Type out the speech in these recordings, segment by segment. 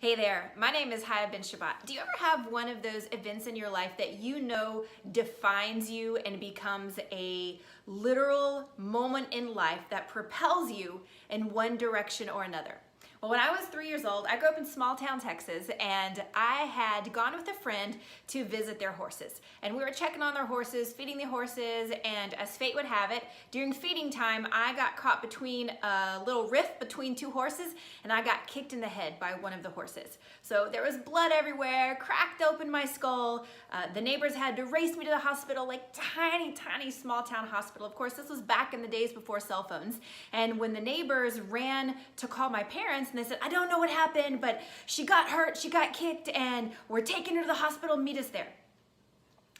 Hey there, my name is Haya bin Shabbat. Do you ever have one of those events in your life that you know defines you and becomes a literal moment in life that propels you in one direction or another? Well, when I was 3 years old, I grew up in small town Texas, and I had gone with a friend to visit their horses. And we were checking on their horses, feeding the horses, and as fate would have it, during feeding time, I got caught between a little rift between two horses, and I got kicked in the head by one of the horses. So there was blood everywhere, cracked open my skull. The neighbors had to race me to the hospital, like tiny small town hospital. Of course, this was back in the days before cell phones. And when the neighbors ran to call my parents, and they said, I don't know what happened, but she got hurt, she got kicked, and we're taking her to the hospital, meet us there.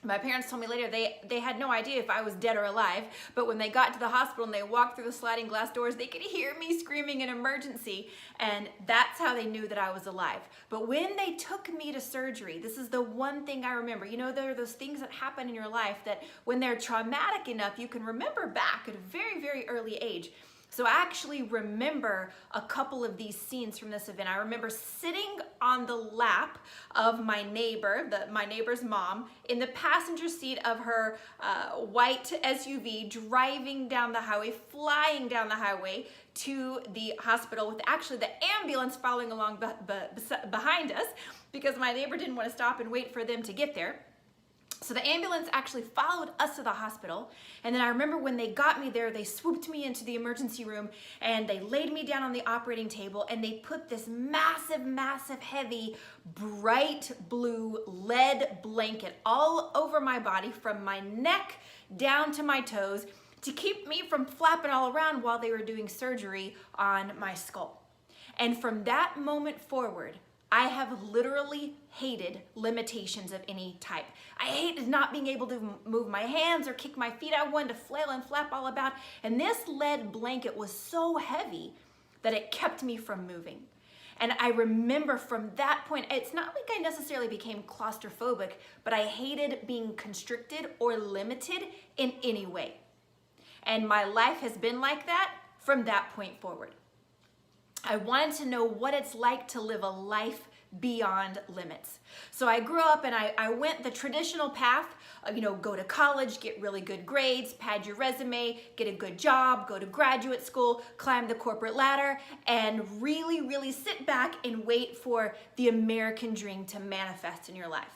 My parents told me later they had no idea if I was dead or alive, but when they got to the hospital and they walked through the sliding glass doors, they could hear me screaming in emergency, and that's how they knew that I was alive. But when they took me to surgery, this is the one thing I remember. You know, there are those things that happen in your life that when they're traumatic enough, you can remember back at a very early age. So I actually remember a couple of these scenes from this event. I remember sitting on the lap of my neighbor, my neighbor's mom, in the passenger seat of her white SUV, driving down the highway, flying down the highway to the hospital with actually the ambulance following along behind us because my neighbor didn't want to stop and wait for them to get there. So the ambulance actually followed us to the hospital, and then I remember when they got me there, they swooped me into the emergency room and they laid me down on the operating table, and they put this massive, heavy, bright blue lead blanket all over my body from my neck down to my toes to keep me from flapping all around while they were doing surgery on my skull. And from that moment forward, I have literally hated limitations of any type. I hated not being able to move my hands or kick my feet. I wanted to flail and flap all about. And this lead blanket was so heavy that it kept me from moving. And I remember from that point, it's not like I necessarily became claustrophobic, but I hated being constricted or limited in any way. And my life has been like that from that point forward. I wanted to know what it's like to live a life beyond limits. So I grew up and I went the traditional path of, go to college, get really good grades, pad your resume, get a good job, go to graduate school, climb the corporate ladder, and really sit back and wait for the American dream to manifest in your life.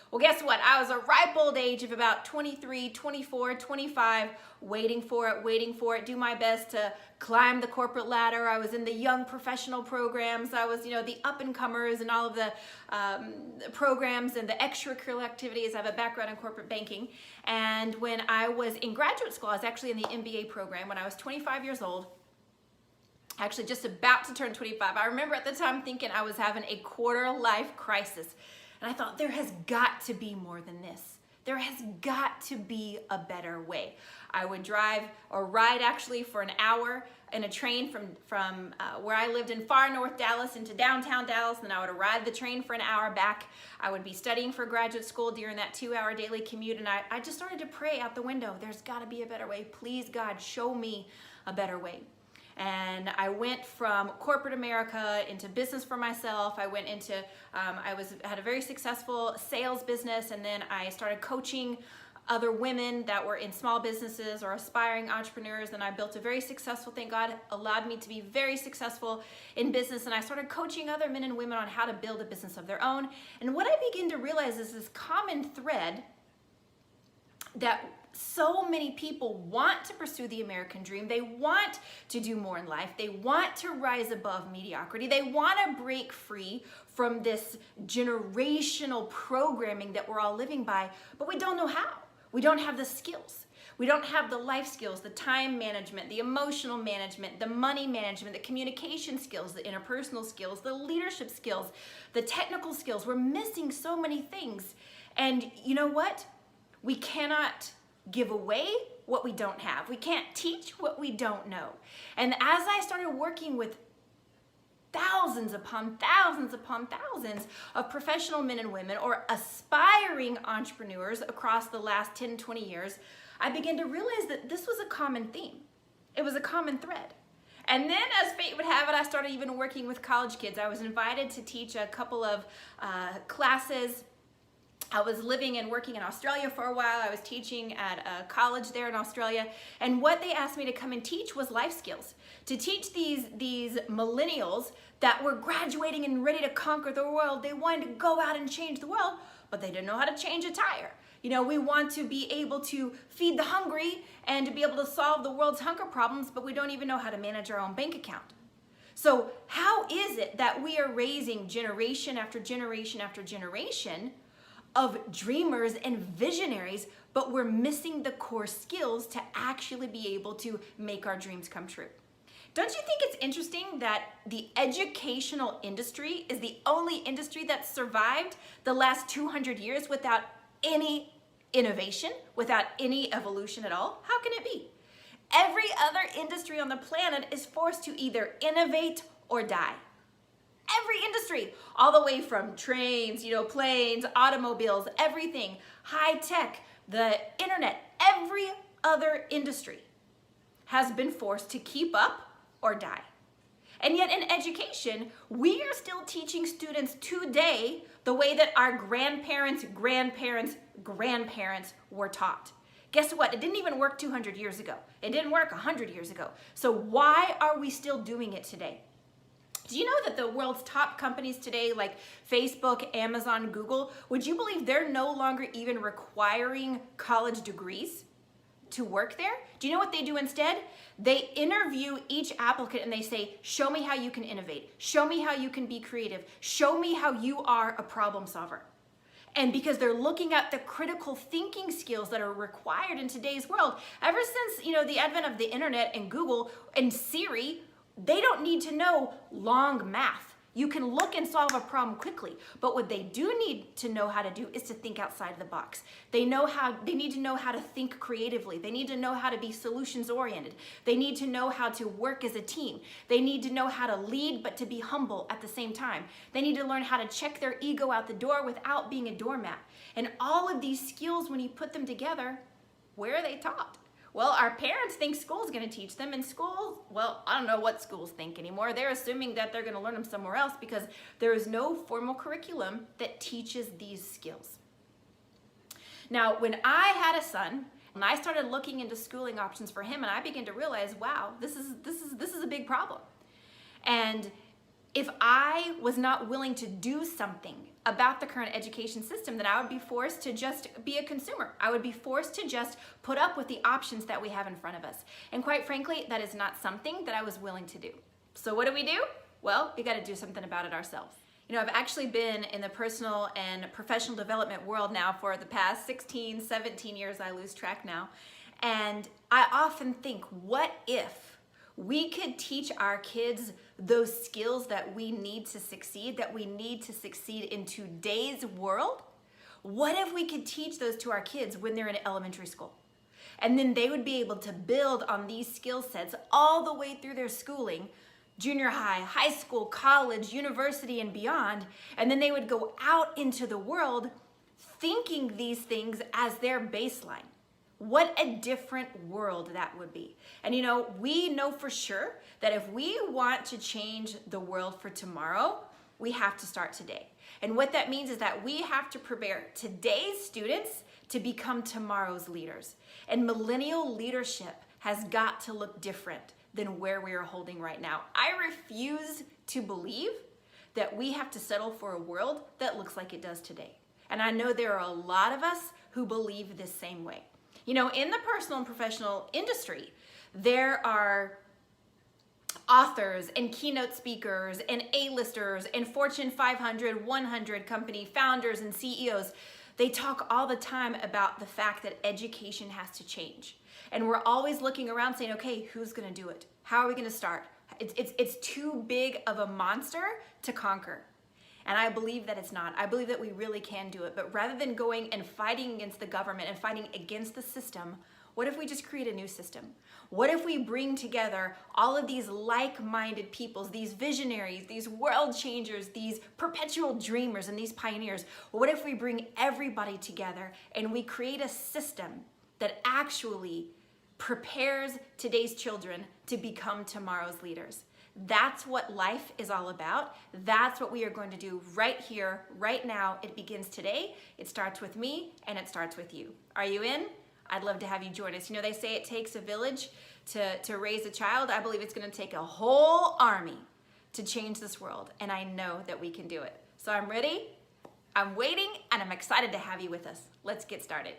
Well, guess what? I was a ripe old age of about 23, 24, 25, waiting for it, do my best to climb the corporate ladder. I was in the young professional programs. I was, the up-and-comers and all of the programs and the extracurricular activities. I have a background in corporate banking. And when I was in graduate school, I was actually in the MBA program when I was 25 years old. Actually just about to turn 25. I remember at the time thinking I was having a quarter-life crisis. And I thought, there has got to be more than this. There has got to be a better way. I would drive or ride actually for an hour in a train from where I lived in far north Dallas into downtown Dallas. Then I would ride the train for an hour back. I would be studying for graduate school during that 2-hour daily commute. And I just started to pray out the window. There's got to be a better way. Please, God, show me a better way. And I went from corporate America into business for myself. I went into, had a very successful sales business, and then I started coaching other women that were in small businesses or aspiring entrepreneurs, and I built a very successful thing. God allowed me to be very successful in business, and I started coaching other men and women on how to build a business of their own. And what I began to realize is this common thread that so many people want to pursue the American dream. They want to do more in life. They want to rise above mediocrity. They want to break free from this generational programming that we're all living by, but we don't know how. We don't have the skills. We don't have the life skills, the time management, the emotional management, the money management, the communication skills, the interpersonal skills, the leadership skills, the technical skills. We're missing so many things. And you know what? We cannot give away what we don't have. We can't teach what we don't know. And as I started working with thousands upon thousands of professional men and women or aspiring entrepreneurs across the last 10, 20 years, I began to realize that this was a common theme. It was a common thread. And then, as fate would have it, I started even working with college kids. I was invited to teach a couple of classes. I was living and working in Australia for a while. I was teaching at a college there in Australia. And what they asked me to come and teach was life skills. To teach these millennials that were graduating and ready to conquer the world. They wanted to go out and change the world, but they didn't know how to change a tire. You know, we want to be able to feed the hungry and to be able to solve the world's hunger problems, but we don't even know how to manage our own bank account. So how is it that we are raising generation after generation after generation of dreamers and visionaries, but we're missing the core skills to actually be able to make our dreams come true? Don't you think it's interesting that the educational industry is the only industry that survived the last 200 years without any innovation, without any evolution at all? How can it be? Every other industry on the planet is forced to either innovate or die. Every industry, all the way from trains, planes, automobiles, everything, high tech, the internet, every other industry has been forced to keep up or die. And yet in education, we are still teaching students today the way that our grandparents were taught. Guess what? It didn't even work 200 years ago. It didn't work 100 years ago. So why are we still doing it today? Do you know that the world's top companies today, like Facebook, Amazon, Google, would you believe they're no longer even requiring college degrees to work there? Do you know what they do instead? They interview each applicant and they say, show me how you can innovate. Show me how you can be creative. Show me how you are a problem solver. And because they're looking at the critical thinking skills that are required in today's world, ever since, the advent of the internet and Google and Siri, they don't need to know long math. You can look and solve a problem quickly, but what they do need to know how to do is to think outside the box. They need to know how to think creatively. They need to know how to be solutions oriented. They need to know how to work as a team. They need to know how to lead, but to be humble at the same time. They need to learn how to check their ego out the door without being a doormat. And all of these skills, when you put them together, where are they taught? Well, our parents think school's going to teach them, and schools, well, I don't know what schools think anymore. They're assuming that they're going to learn them somewhere else because there is no formal curriculum that teaches these skills. Now, when I had a son, and I started looking into schooling options for him, and I began to realize, wow, this is a big problem. And if I was not willing to do something about the current education system, then I would be forced to just be a consumer. I would be forced to just put up with the options that we have in front of us. And quite frankly, that is not something that I was willing to do. So what do? Well, we got to do something about it ourselves. I've actually been in the personal and professional development world now for the past 16, 17 years. I lose track now. And I often think, what if we could teach our kids those skills that we need to succeed in today's world? What if we could teach those to our kids when they're in elementary school? And then they would be able to build on these skill sets all the way through their schooling, junior high, high school, college, university, and beyond. And then they would go out into the world thinking these things as their baseline. What a different world that would be. And we know for sure that if we want to change the world for tomorrow, we have to start today. And what that means is that we have to prepare today's students to become tomorrow's leaders. And millennial leadership has got to look different than where we are holding right now. I refuse to believe that we have to settle for a world that looks like it does today. And I know there are a lot of us who believe this same way. In the personal and professional industry, there are authors and keynote speakers and A-listers and Fortune 500, 100 company founders and CEOs. They talk all the time about the fact that education has to change. And we're always looking around saying, okay, who's going to do it? How are we going to start? It's too big of a monster to conquer. And I believe that it's not. I believe that we really can do it. But rather than going and fighting against the government and fighting against the system, what if we just create a new system? What if we bring together all of these like-minded peoples, these visionaries, these world changers, these perpetual dreamers, and these pioneers? What if we bring everybody together and we create a system that actually prepares today's children to become tomorrow's leaders. That's what life is all about. That's what we are going to do right here, right now. It begins today. It starts with me, and it starts with you. Are you in? I'd love to have you join us. You know, they say it takes a village to raise a child. I believe it's going to take a whole army to change this world, and I know that we can do it. So I'm ready, I'm waiting, and I'm excited to have you with us. Let's get started.